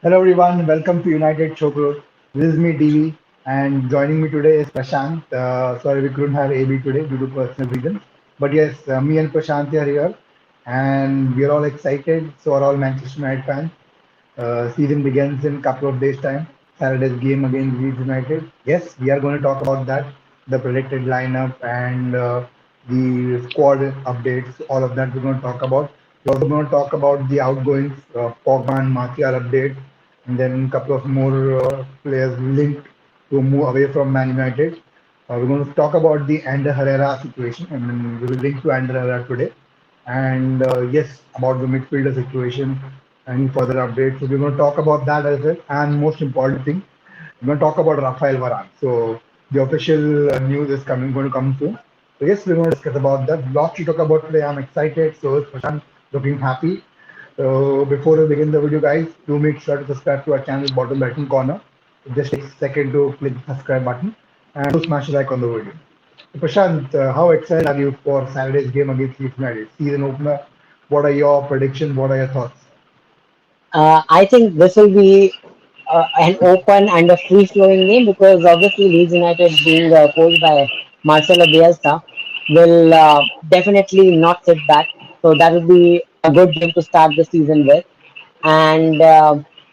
Hello everyone, welcome to United Chokros. This is me, DV, and joining me today is Prashant. Sorry, we couldn't have AB today due to personal reasons. But yes, me and Prashant are here, and we are all excited. So are all Manchester United fans. Season begins in a couple of days' time. Saturday's game against Leeds United. Yes, we are going to talk about that, the predicted lineup and the squad updates. All of that we're going to talk about. We're also going to talk about the outgoings, Pogba and Martial update, and then a couple of more players linked to move away from Man United. We're going to talk about the Ander Herrera situation, and then we will link to Ander Herrera today. And yes, about the midfielder situation, any further updates. So we're going to talk about that as well. And most important thing, we're going to talk about Rafael Varane. So the official news is going to come soon. So yes, we're going to discuss about that. Lots to talk about today. I'm excited. So is Prashant, looking happy. So before we begin the video, guys, do make sure to subscribe to our channel, bottom right hand corner. It just takes a second to click the subscribe button and do smash a like on the video. Prashant, how excited are you for Saturday's game against Leeds United? Season opener. What are your predictions? What are your thoughts? I think this will be an open and a free-flowing game because obviously Leeds United being coached by Marcelo Bielsa will definitely not sit back. So that will be a good game to start the season with. And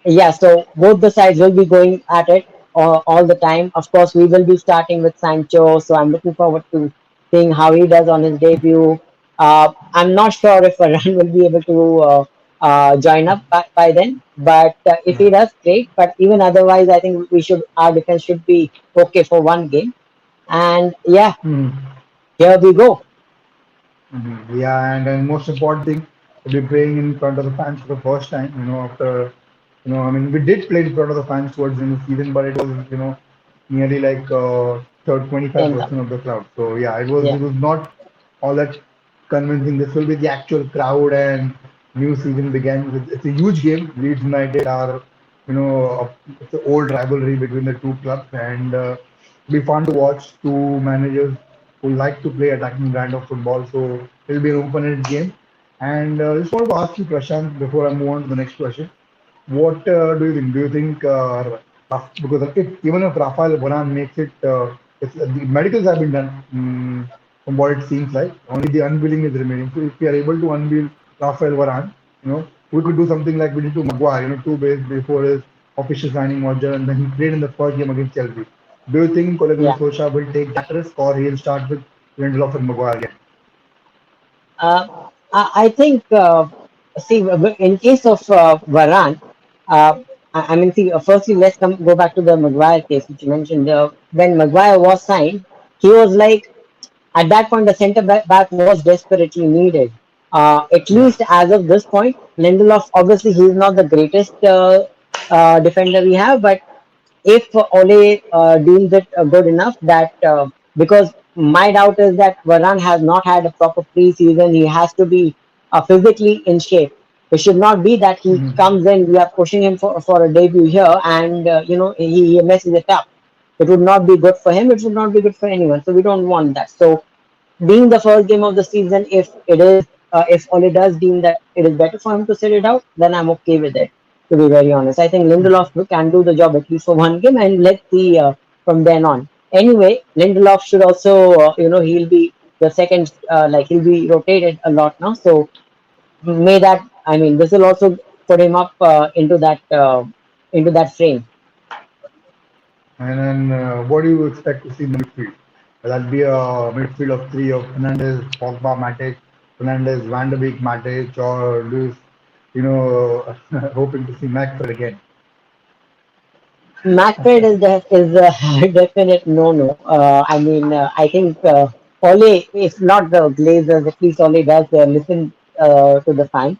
yeah, so both the sides will be going at it all the time. Of course, we will be starting with Sancho, so I'm looking forward to seeing how he does on his debut. I'm not sure if Varane will be able to join up by then, but if he does, great. But even otherwise, I think we should our defense should be okay for one game. And yeah, Hmm. here we go. Yeah, and then most important thing, we'll be playing in front of the fans for the first time. After I mean, we did play in front of the fans towards the end of the season, but it was nearly like third Same time. 25% of the crowd. So yeah, it Yeah. was not all that convincing. This will be the actual crowd, and new season begins. It's a huge game. Leeds United are it's an old rivalry between the two clubs, and it'll be fun to watch two managers who like to play attacking brand of football. So it'll be an open-ended game. And just wanted to ask you, Prashant, before I move on to the next question, what do you think? Do you think because even if Rafael Varane makes it, the medicals have been done from what it seems like. Only the unveiling is remaining. So if we are able to unveil Rafael Varane, we could do something like we did to Maguire, two days before his official signing was done, and then he played in the first game against Chelsea. Do you think Ole Gunnar Yeah. Solskjaer will take that risk, or he'll start with Lindelof and Maguire again? Uh, I think, see, in case of Varane, I mean, see, firstly, let's go back to the Maguire case, which you mentioned. When Maguire was signed, he was like, at that point, the back was desperately needed. At Yeah. least as of this point, Lindelof, obviously, he's not the greatest defender we have, but if Ole deems it good enough that because my doubt is that Varane has not had a proper preseason. He has to be physically in shape. It should not be that he comes in, we are pushing him for a debut here, and he messes it up. It would not be good for him. It would not be good for anyone. So we don't want that. So being the first game of the season, if Ole does deem that it is better for him to sit it out, then I'm okay with it. To be very honest, I think Lindelof can do the job at least for one game, and let's see from then on. Anyway, Lindelof should also, he'll be the second, like he'll be rotated a lot now. So may that, I mean, this will also put him up into that frame. And then what do you expect to see in the midfield? Will that be a midfield of three of Fernandez, Pogba, Matic, Fernandez, Van de Beek, Matic, or do hoping to see McFred again? McFred is a definite no-no. I mean, I think Ole, if not the Glazers, at least Ole does listen to the fans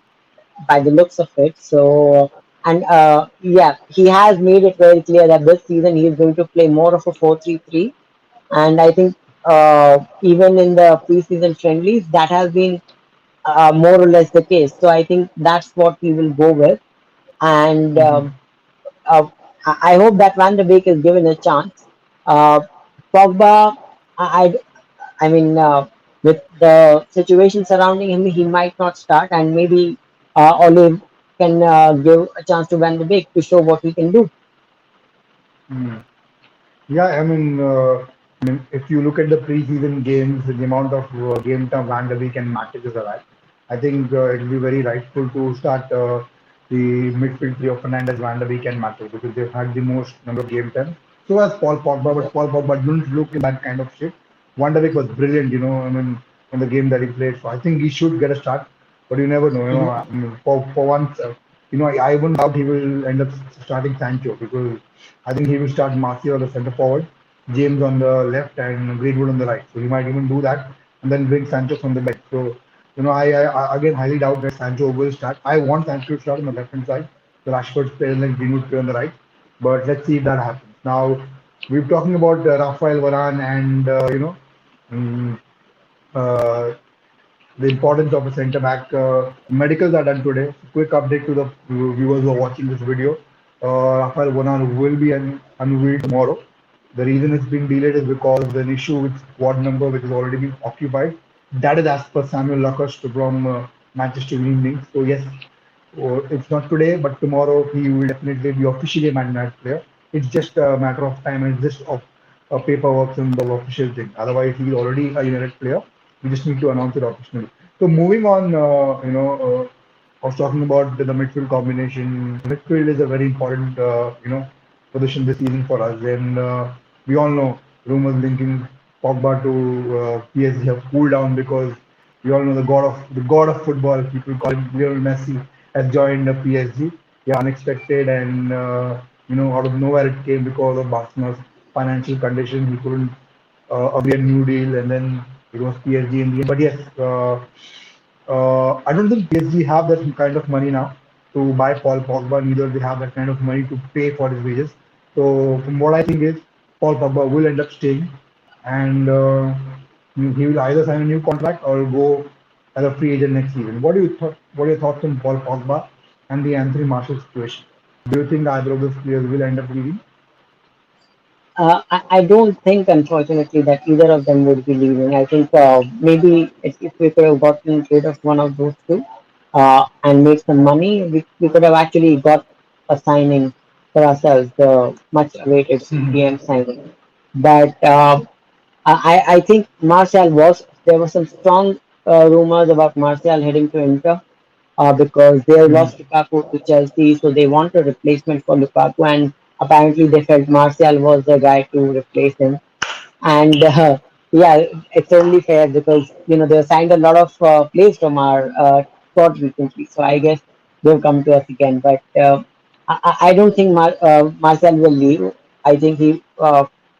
by the looks of it. So, and yeah, he has made it very clear that this season he is going to play more of a 4-3-3. And I think even in the preseason friendlies, that has been more or less the case. So I think that's what we will go with. And uh, I hope that Van der Beek is given a chance. Uh, Pogba, I, I mean, with the situation surrounding him, he might not start, and maybe Ole. can give a chance to Van de Beek to show what he can do. Mm. Yeah, I mean, if you look at the preseason games, the amount of game time Van der Beek and matches are at, I think it will be very rightful to start the midfield three of Fernandes, Van der Beek, and Matthew because they've had the most number of game time. So has Paul Pogba, but Paul Pogba didn't look in that kind of shape. Van der Beek was brilliant, I mean, in the game that he played. So I think he should get a start, but you never know. Mhm. I mean, for once, I wouldn't doubt he will end up starting Sancho because I think he will start Martial the centre forward, James on the left, and Greenwood on the right. So he might even do that and then bring Sancho from the bench. So I again highly doubt that Sancho will start. I want Sancho to start on the left hand side. The Rashford play and then Greenwood play on the right. But let's see if that happens. Now we're talking about Rafael Varane and mm, uh, the importance of a centre back. Medicals are done today. Quick update to the viewers who are watching this video. Rafael Varane will be unveiled tomorrow. The reason it's being delayed is because an issue with squad number which has already been occupied. That is as per Samuel Luckhurst from Manchester Evening. So yes, it's not today, but tomorrow he will definitely be officially a Man United player. It's just a matter of time and it's just of paperwork and the official thing. Otherwise, he's already a United player. We just need to announce it officially. So moving on, I was talking about the midfield combination. Midfield is a very important, position this season for us, and we all know rumors linking Pogba to PSG have cooled down because we all know the god of football. People call him Lionel Messi has joined the PSG. Yeah, unexpected and out of nowhere it came because of Barcelona's financial condition. He couldn't agree a new deal, and then it was PSG in the end. But yes, I don't think PSG have that kind of money now to buy Paul Pogba. Neither they have that kind of money to pay for his wages. So from what I think is Paul Pogba will end up staying, and he will either sign a new contract or go as a free agent next season. What are your thoughts on Paul Pogba and the Anthony Martial situation? Do you think either of those players will end up leaving? I don't think, unfortunately, that either of them would be leaving. I think maybe if we could have gotten rid of one of those two and made some money, we could have actually got a signing for ourselves, the much awaited CPM signing. But I think Martial there were some strong rumors about Martial heading to Inter because they lost Lukaku to Chelsea, so they want a replacement for Lukaku, and apparently they felt Martial was the guy to replace him. And yeah, it's only fair because they signed a lot of players from our squad recently, so I guess they've come to us again. But I don't think Marcel will leave. I think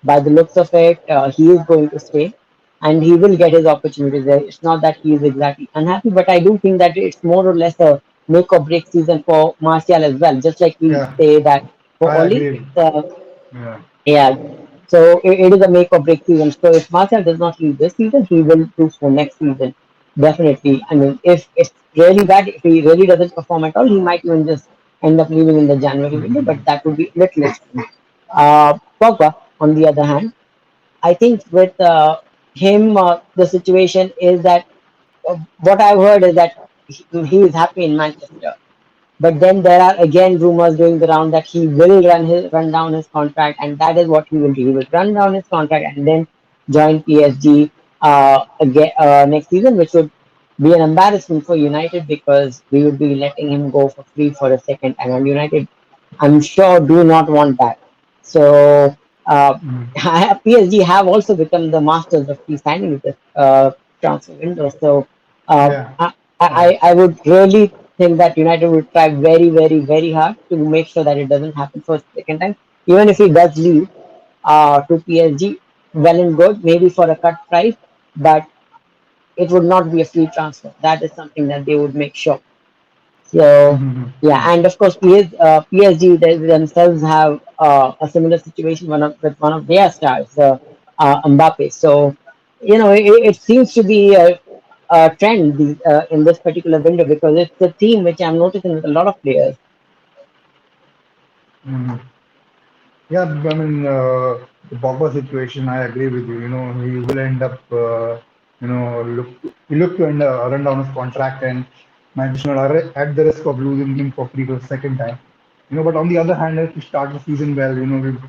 by the looks of it, he is going to stay, and he will get his opportunities there. It's not that he is exactly unhappy, but I do think that it's more or less a make or break season for Martial as well. Just like we Yeah, say that for I Oli, agree. Yeah. yeah. So it is a make or break season. So if Martial does not leave this season, he will do so next season. Definitely. I mean, if it's really bad, if he really doesn't perform at all, he might even just end up leaving in the January window, but that would be little extreme. Pogba, on the other hand, I think with him, the situation is that what I've heard is that he is happy in Manchester. But then there are again rumors going around that he will run down his contract, and that is what he will do. He will run down his contract and then join PSG again next season, which would be an embarrassment for United because we would be letting him go for free for a second, and United, I'm sure, do not want that. So uh, PSG have also become the masters of free signing this transfer window. So uh, Yeah. I, Yeah. I would really think that United would try very, very, very hard to make sure that it doesn't happen for a second time. Even if he does leave to PSG, well and good, maybe for a cut price, but it would not be a free transfer. That is something that they would make sure. So yeah, and of course PSG themselves have a similar situation with one of their stars, Mbappe. So it seems to be a trend in this particular window because it's a theme which I'm noticing with a lot of players. Mhm. Yeah, I mean, the Pogba situation, I agree with you. He will end up, he look to run down his contract, and Manchester United are at the risk of losing him for free for the second time. But on the other hand, if we start the season well, we've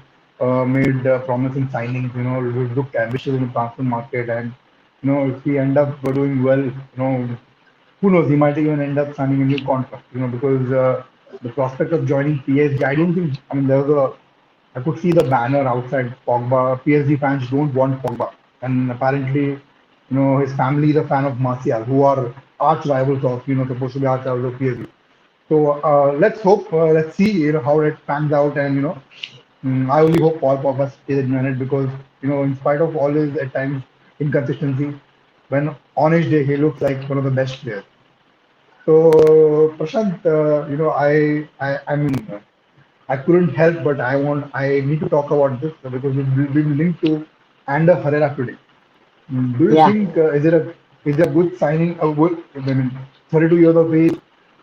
made promising signings. We've looked ambitious in the transfer market, and if we end up doing well, who knows? He might even end up signing a new contract. Because the prospect of joining PSG, I don't think. I mean, I could see the banner outside Pogba. PSG fans don't want Pogba, and apparently, his family is a fan of Martial, who are arch rivals of, supposed to be arch rivals of PSG. So let's hope, let's see, how it pans out, and I only hope Paul Pogba stays at United because, in spite of all his at times inconsistency, when on his day he looks like one of the best players. So Prashant, I mean, I couldn't help, but I need to talk about this because we've been linked to Ander Herrera today. Do you Yeah. think is it a good signing? I mean, 32 years of age.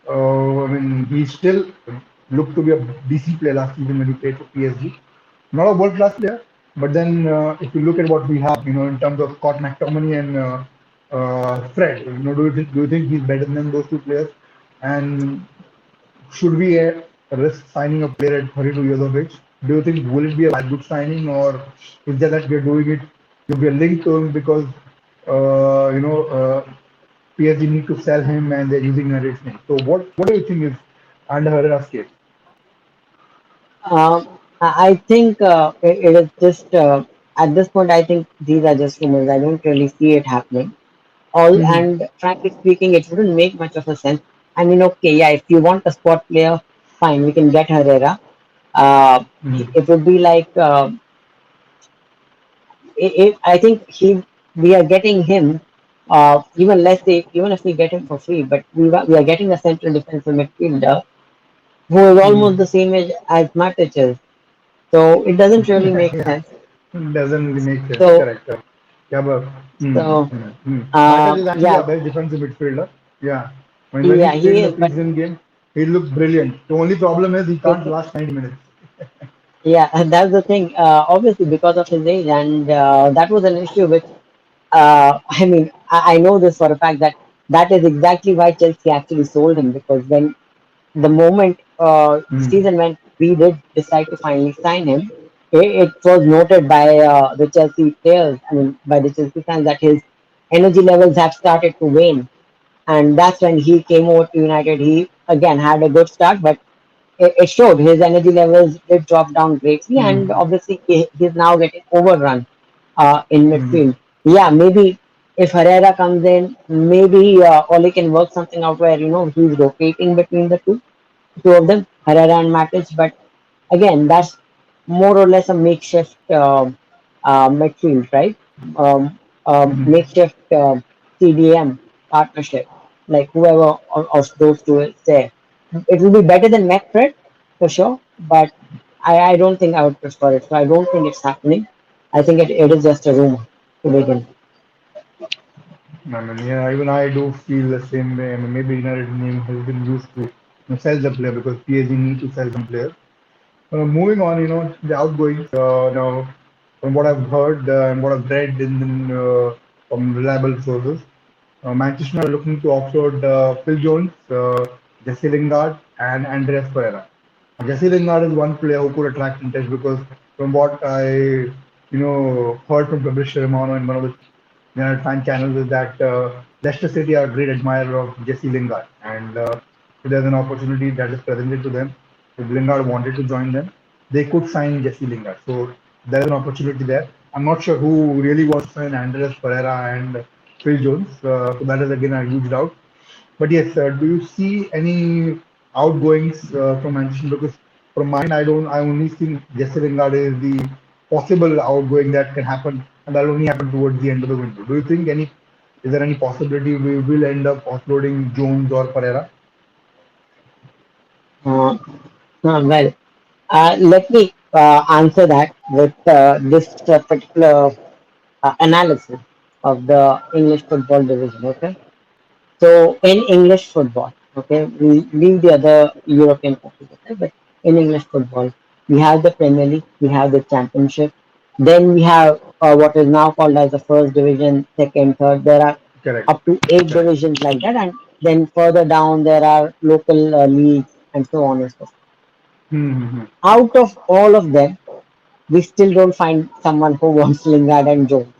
I mean, he still looked to be a decent player last season when he played for PSG. Not a world class player, but then if you look at what we have, in terms of Scott McTominay and Fred, do you think he's better than those two players? And should we risk signing a player at 32 years of age? Do you think will it be a good signing, or is that we're doing it to be a link to him because PSG need to sell him and they're using Herrera's name? So what do you think is under Herrera's case? I think it is just at this point. I think these are just rumors. I don't really see it happening. All Mm-hmm. and frankly speaking, it wouldn't make much of a sense. I mean, okay, yeah, if you want a spot player, fine, we can get Herrera. Mm-hmm. It would be like I think we are getting him. Even let's say even if we get him for free, but we are getting a central defensive midfielder who is almost the Mm-hmm. same age as Matic is. So it doesn't really make Yeah, sense. doesn't really make sense. So Correct. Yeah, but so Matic is actually yeah, our best defensive midfielder. Yeah, when he yeah, played he in the is, but preseason game, he looked brilliant. The only problem is he can't last 90 minutes. yeah, and that's the thing. Obviously, because of his age, and that was an issue which, I mean, I know this for a fact that that is exactly why Chelsea actually sold him because when the moment the Mm, season when we did decide to finally sign him, it was noted by the Chelsea players, I mean, by the Chelsea fans that his energy levels have started to wane, and that's when he came over to United. He again had a good start, but it showed his energy levels did drop down greatly, and mm, obviously he's now getting overrun in mm, midfield. Yeah, maybe if Herrera comes in, maybe Ole can work something out where he's rotating between the two of them, Herrera and Matic. But again, that's more or less a makeshift midfield, right? mm. Makeshift CDM partnership, like whoever of those two is there. It will be better than McFred for sure, but I don't think I would prefer it. So I don't think it's happening. I think it is just a rumor to begin. I mean, yeah, even I do feel the same way. I mean, maybe United name has been used to sell the player because PSG need to sell some players. Moving on, the outgoings. Now, from what I've heard and what I've read from reliable sources, Manchester are looking to offload Phil Jones, Jesse Lingard, and Andreas Pereira. Jesse Lingard is one player who could attract interest because from what heard from Fabrice Romano in one of the fan channels is that Leicester City are a great admirer of Jesse Lingard, and if there's an opportunity that is presented to them, if Lingard wanted to join them, they could sign Jesse Lingard. So there is an opportunity there. I'm not sure who really wants to sign Andres Pereira and Phil Jones. So that is again a huge doubt. But yes, do you see any outgoings from Manchester? Because from my end, I only think Jesse Lingard is the possible outgoing that can happen, and that will only happen towards the end of the window. Do you think is there any possibility we will end up offloading Jones or Pereira? Uh, well, let me answer that with this particular analysis of the English football division. Okay, so in English football, okay, we leave the other European countries, okay, but in English football, we have the Premier League, we have the Championship, then we have what is now called as the first division, second, third. There are Correct. up to eight Correct. divisions like that, and Then further down, there are local leagues and so on and so forth. Mm-hmm. Out of all of them, we still don't find someone who wants Lingard and Jones.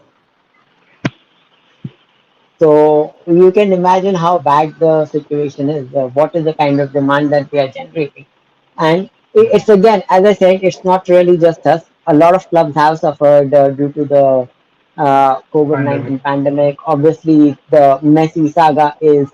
So you can imagine how bad the situation is. What is the kind of demand that we are generating? And it's again, as I said, it's not really just us. A lot of clubs have suffered due to the Pandemic. COVID-19 pandemic. Obviously, the Messi saga is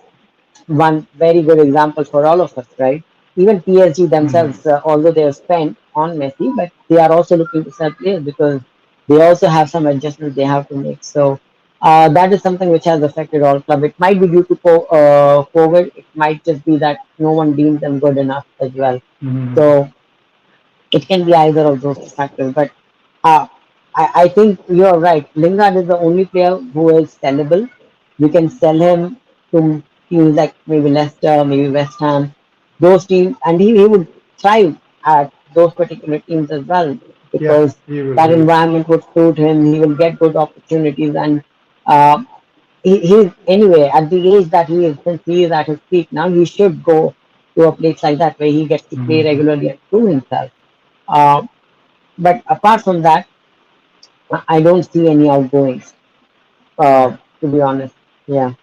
one very good example for all of us, right? Even PSG Mm-hmm. themselves, although they have spent on Messi, but they are also looking to sell players because they also have some adjustments they have to make. So that is something which has affected all club. It might be due to COVID. It might just be that no one deemed them good enough as well. Mm-hmm. So it can be either of those two factors. But uh, I think you're right. Lingard is the only player who is sellable. We can sell him to teams like maybe Leicester, maybe West Ham, those teams, and he would thrive at those particular teams as well Yeah, because he will. that He will. environment would suit him. He will get good opportunities, and uh, he's anyway at the age that he is, since he is at his peak now, he should go to a place like that where he gets to play Mm-hmm. regularly and prove himself. Uh, but apart from that, I don't see any outgoings. Yeah. To be honest, yeah.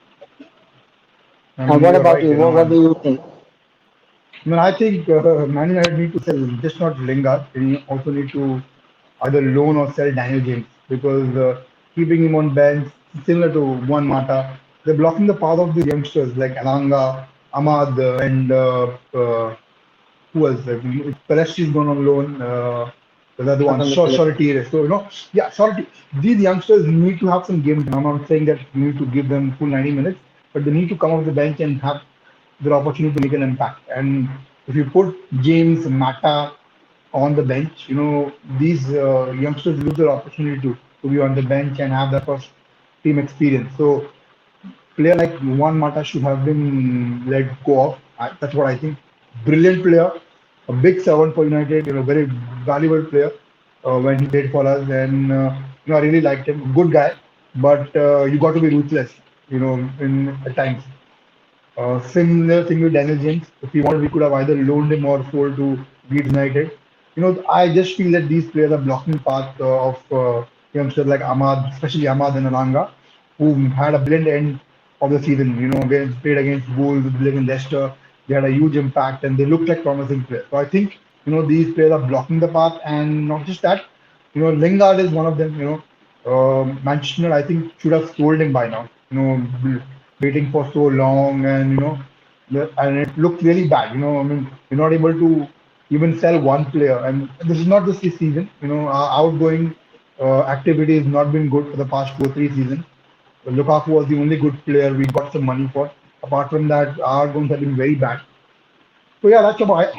I mean, What you're about right. you? You know, What do you think? I mean, I think Man United need to sell just not Lingard. They also need to either loan or sell Daniel James because keeping him on bench, similar to Juan Mata, they're blocking the path of these youngsters like Alanga, Ahmad, and who else? Peresh is gone on loan. The other Not one, on the Philippines. Shorty. So, yeah, Shorty. These youngsters need to have some game time. I'm not saying that you need to give them full 90 minutes, but they need to come off the bench and have their opportunity to make an impact. And if you put James, Mata on the bench, these youngsters lose their opportunity to be on the bench and have that first team experience. So player like Juan Mata should have been let go of. That's what I think. Brilliant player, a big servant for United. Very valuable player when he played for us, and I really liked him. Good guy, but you got to be ruthless. In at times. Similar thing with Daniel James. If we wanted, we could have either loaned him or sold to Leeds United. I just feel that these players are blocking path of youngsters like Ahmad, especially Ahmad and Alanga, who had a brilliant end of the season. Played against Wolves, played against Leicester. They had a huge impact and they looked like promising players. So I think these players are blocking the path, and not just that. Lingard is one of them. Manchester United, I think, should have sold him by now. Waiting for so long, and and it looked really bad. I mean, you're not able to even sell one player, and this is not just this season. Our outgoing activity has not been good for the past 2 or 3 seasons. Lukaku was the only good player we got some money for. Apart from that, our outgoings have been very bad. So yeah, that's about.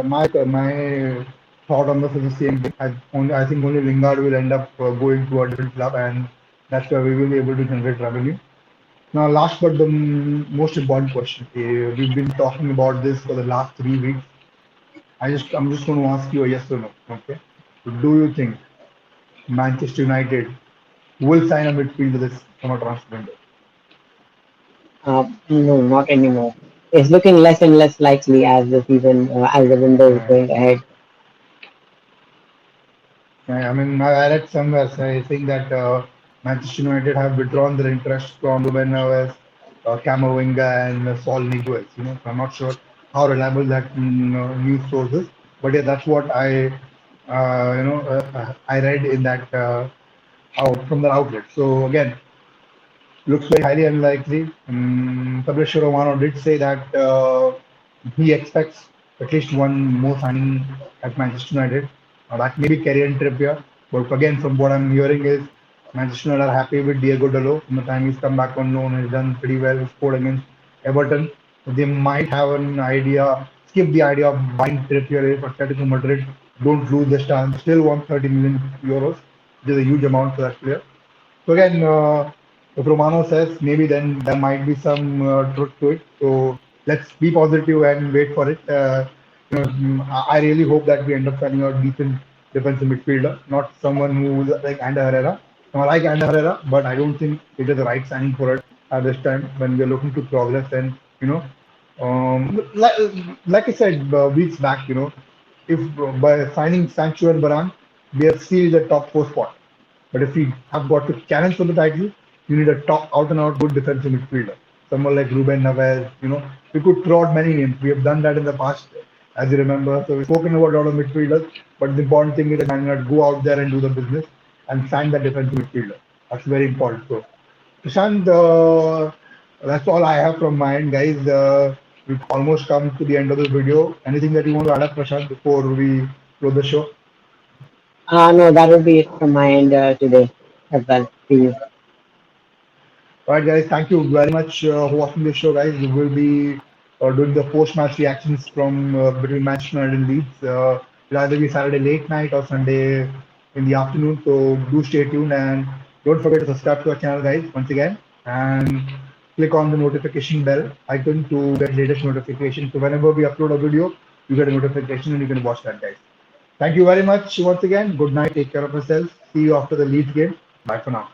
My thought on this is the same thing. I think only Lingard will end up going to a different club, and that's where we will be able to generate revenue. Now, last but the most important question. We've been talking about this for the last 3 weeks. I'm just going to ask you a yes or no. Okay. Do you think Manchester United will sign a midfielder this summer transfer window? No, not anymore. It's looking less and less likely as the season, as the window is Uh, going ahead. I mean, I read somewhere saying that Manchester United have withdrawn their interest from Ruben Neves, Camavinga, and Saul Niguez. So I'm not sure how reliable that news source is, but yeah, that's what I read in that out from the outlet. So again, looks very highly unlikely. Fabrizio Romano did say that he expects at least one more signing at Manchester United. That may be Kieran Trippier, but again, from what I'm hearing is Manchester United are happy with Diego Dalot. From the time he's come back on loan, he's done pretty well. He scored against Everton. They might have an idea, skip the idea of buying Trippier if Atletico Madrid don't lose this chance. Still want 30 million euros, which is a huge amount for that player. So again, if Romano says maybe then there might be some truth to it. So let's be positive and wait for it. I really hope that we end up signing a decent defensive midfielder, not someone who's like Ander Herrera. I like Ander Herrera, but I don't think it is the right signing for it. at this time when we're looking to progress and like, like I said weeks back, if by signing Sancho and Varane, we have sealed the top four spot. But if we have got to challenge for the title, you need a top out and out good defensive midfielder. Someone like Ruben Neves, we could throw out many names. We have done that in the past, as you remember. So we've spoken about a lot of midfielders, but the important thing is that Man Utd go out there and do the business and sign that defensive midfielder. That's very important. So, Prashant, that's all I have from my end, guys. We've almost come to the end of this video. Anything that you want to add up, Prashant, before we close the show? No, that would be it from my end today as well. See you. All right, guys. Thank you very much for watching this show, guys. We will be doing the post-match reactions from between Manchester United and Leeds. It'll either be Saturday late night or Sunday in the afternoon. So do stay tuned and don't forget to subscribe to our channel, guys. Once again, and click on the notification bell icon to get latest notifications. So whenever we upload a video, you get a notification and you can watch that, guys. Thank you very much once again. Good night. Take care of yourselves. See you after the Leeds game. Bye for now.